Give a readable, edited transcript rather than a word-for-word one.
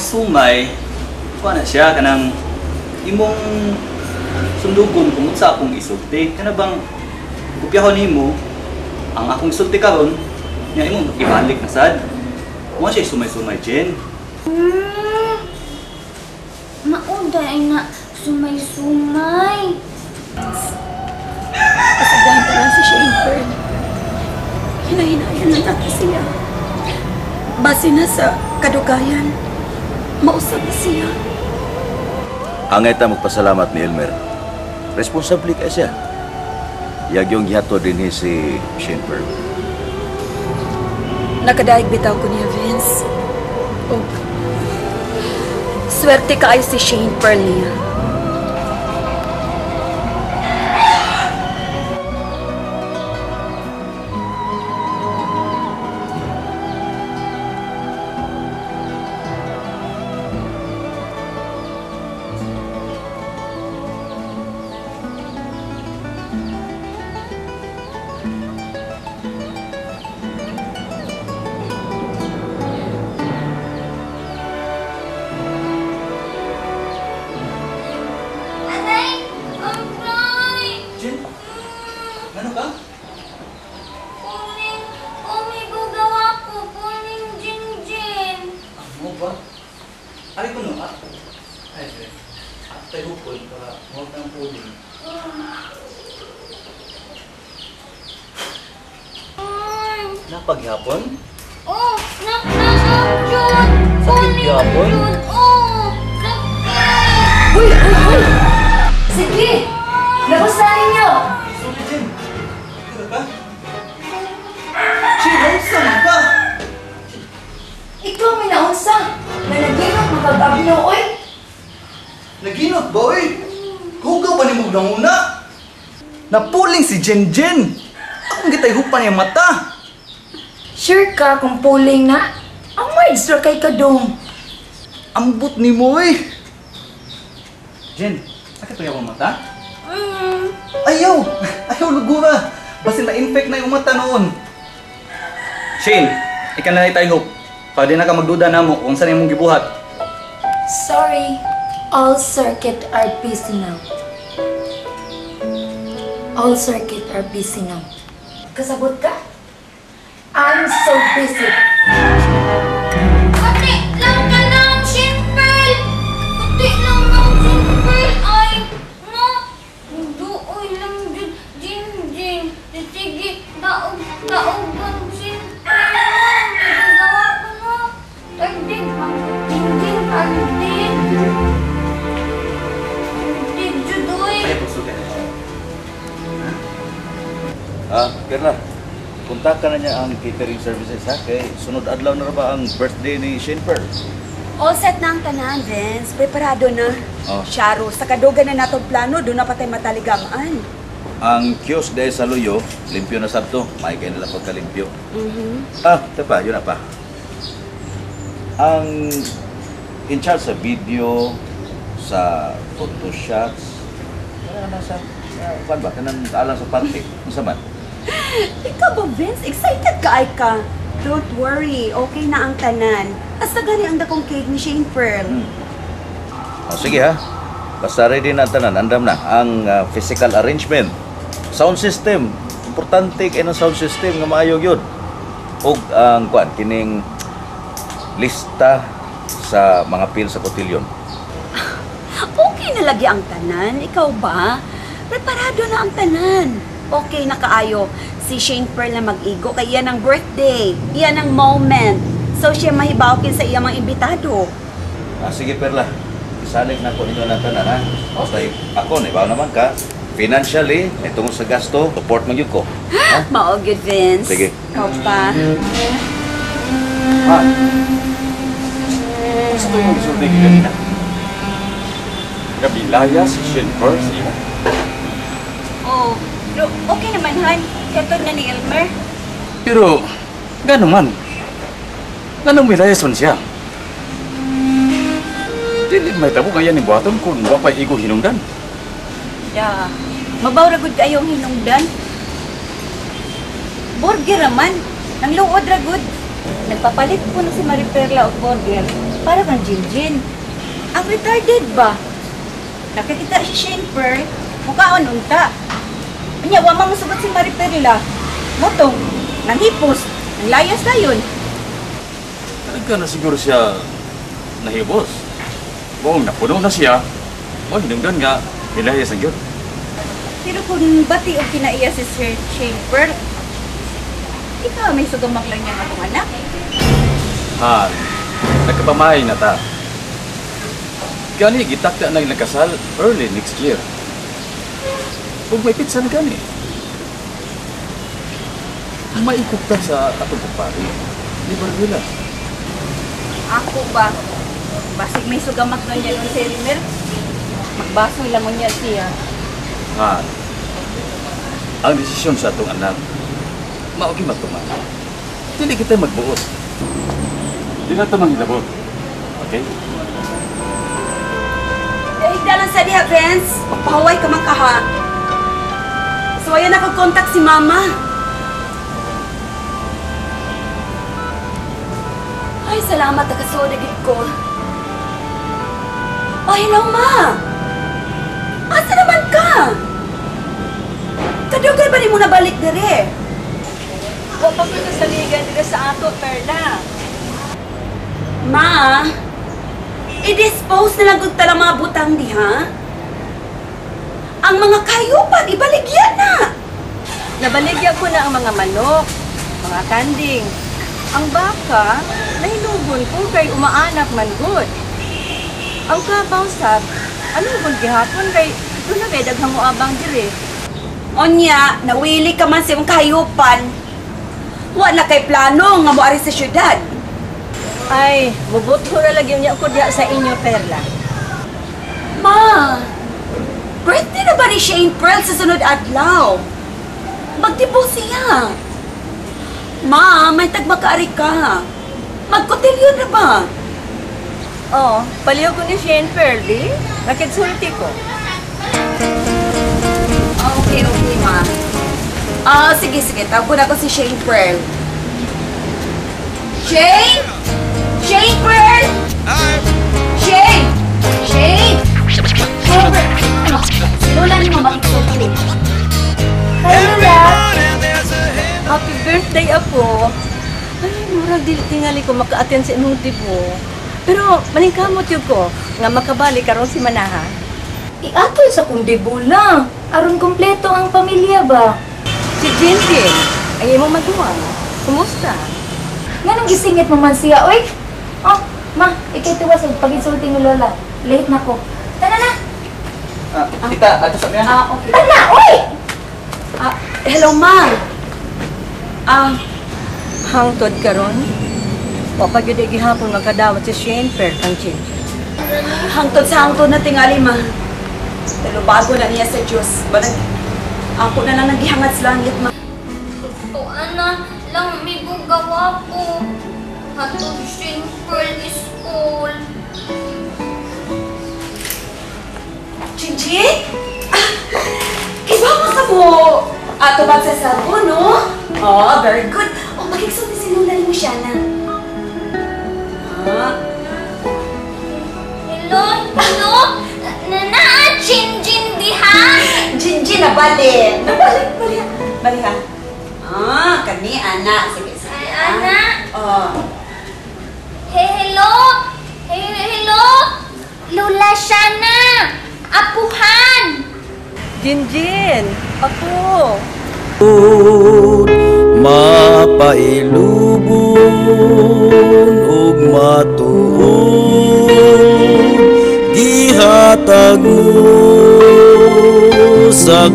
sumay, kuha na siya kanang imong sundugon kung sa akong isulti. Kana bang kopyahon nimo ang akong isulti karon, nya imong ibalik na sad. Mo siya sumay-sumay, Jen. Maunda ay na sumay-sumay. Kasagahan pa lang si Shane Pearl. Hinahinayan na natin siya. Base na sa kadugayan, mausap na siya. Angay ta magpasalamat ni Elmer. Responsable ka siya. Yag yung gihato din si Shane Pearl. Nakadaig bitaw ko niya, Vince. Oh, swerte kaayo si Shane Pearl niya. Ano ka? Puning, umigo gawa ko, puning Jinjin. Ano ba? Ari ko no? Ay, sir. At tayo hukod para huwag ng puling. Ay, Napaghapon? oh, nakakajun. Puning yapon? jun, oh, sakit. Uy! Sige! Labasahin niyo! Sorry, Jen. Ano ka? Jen, saan ka? Ikaw may naunsa! Nanaginot makag-abno, oy! Naginot ba, oy? Hugaw ba ni mo una? Napuling si Jen Jen. Akong kita'y hupan niya mata. Sure ka kung puling na? Ang words ra kay kadong. Ambot ni mo, oy. Jen, sakit ba yung mata? Ayaw! Ayaw, lugura! Basta na-infect na yung mata noon. Shane, ika na tayo hope. Para di na ka magduda na mo kung saan yung mong gibuhat. Sorry, all circuit are busy now. All circuit are busy now. Kasabot ka? I'm so busy. Pati lang ka ng simple. Pati lang ng simple. Ay, no. Duoy lang dyan, Jinjin. Sige, daog ang simple. Nagagawa ko no. Tagdin, Jinjin, tagdin. Tagdin, Judoy. Ayaw, puso ka na siya. Perla, kontakan na niya ang catering services ha. Kay sunod adlaw na ba ang birthday ni Shane Pearl? All set na ang tanan, Vince. Preparado na. Oh. Sharo, sa kadugan na natong plano, doon na patay mataligamaan. Ang kiosk dahil sa Luyo, limpyo na sabto. May kayo nila pagkalimpyo. Mm-hmm. Ito pa, yun na pa. Ang in charge sa video, sa photo shots, nasa, kwan ba, kanang alang sa party, sa man. Ikaw ba, Vince? Excited ka ay ka? Don't worry, okay na ang tanan. Basta gani ang dakong cake ni Shane Pearl. O, sige ha. Basta ready na ang tanan, andam na. Ang physical arrangement. Sound system. Importante kayo ng sound system nga maayog yun. O ang kwan, kining lista sa mga pil sa kotilyon. Okay na lagi ang tanan. Ikaw ba? Preparado na ang tanan. Okay na kaayo. Si Shane Pearl na mag-igo kay iyan ang birthday. Iyan ang moment. So siya mahibawkin sa iyang mga imbitado. Sige Perla, isalig na ko ninyo ng tanan ha. Basta ako, ibaw naman ka. Financially, tungkol sa gasto, support mo yun ko. Ha? Mao good, Vince. Sige. Ikaw pa. Ha? Gusto yung isulti ko kanina. Kabilaya si Shane Pearl siya. Oh, pero okay naman, Han. Katod na ni Elmer. Pero, gano'n man. Gano'ng milayas man siya. Dili may tabo kaya ni buhaton kung wapay igo hinungdan. Yeah. Mabaw ra gud kayong hinungdan. Burger raman. Nang luod ra gud. Nagpapalit po na si Mariperla og model para kang Jinjin. Ang retarded ba? Nakakita si Shane Pearl, mukhaon unta. Anya, wa man masabot si Mariperla. Motong, nanghipos, nanglayas na yun. Talaga na siguro siya nahibos. Kung napuno na siya, o hinungdan nga, nilayas ang yun. Pero kung bati o kinaiya si Sir Shane Pearl, ikaw may sugamak lang niya akong anak. Han, nagkapamahay na ta. Gani, gitakta na nagkasal early next year. Kung may pizza na gani. Maikot ka sa atong kupari. Di ba nila? Ako ba? Basig may sugamak na niya nun si Rimer. Magbaso lang mo niya siya. Han, ang desisyon sa atong anak, maogi matuman. Dili kita magbuot. Di na ito manghilabot. Okay? Eh, dalan sa diha, Vince. Pagpahaway ka man ka, ha? So, ayan nakakontak si Mama. Ay, salamat, nakasodagit ko. Oh, hello, Ma! Asa naman ka? Kadugay ba di mo nabalik dire? O, pagkakasaligan dire sa ato, Perla. Ma, i-dispose na lang ta ng mga butang diha. Ang mga kayupan, ibaligyan na. Nabaligyan ko na ang mga manok, mga kanding. Ang baka, nahinugon ko kay umaanak man good. Ang kabaw sab, ano kung gihapon kay doon na kay daghang moabang dire. Onya, nawili ka man sa imong kayupan. Wala kay plano nga moari sa syudad. Ay, bubot ko na lagi niya ako diya sa inyo, Perla. Ma, birthday na ba ni Shane Pearl sa sunod adlaw? Magtibo siya. Ma, may tagmakaari ka. Magkotelyo na ba? Oh, paliw ko ni Shane Pearl, di? Nakitsulti ko. Okay, ma. Sige. Tawag ko na ko si Shane Pearl. Shane? Shane Pearl? Shane! Shane! Shane Pearl! Ano? Sinulan mo makikita. Hi, Lola. Happy birthday, Apo. Ay, murag dili tingali ko maka-attend sa imong tibo. Pero maningkamot yun ko nga makabali karon si Manaha. Iatol sa kong debula. Aron kompleto ang pamilya ba? Si Jinjin, ang imong maguwang. Kumusta? Nga nang gisingit mo man siya, oy? Oh, ma, ikay tuwas ang pag-insulti ni Lola. Late na ko. Tara na. Tita, ato sa niya. Okay. Tara na, oy! Hello, ma. Hangtod karon. O pag yun gihapon magkadawat si Shane Pearl ang Jinjin. Hangtod sa hangtod na tingali, ma. Pero bago na niya sa Diyos. Ako na lang nagihangad sa langit, ma. O, ana, lang may bugawa ko. Hatod Shane Pearl School. Jinjin? Iba ka mo. Ato ba sa sabon, no? Oh, very good. Oh, magigsulti si Lola mo siya na. Hello? Nanaa, Jinjin diha? Jinjin, nabalik. Balik ha. Kani, anak. Sige. Ay, anak. Oh. Hello? Hello? Lola Shana! Apuhan! Jinjin, Apo. Mapailubon ug matuod gihatag mo sa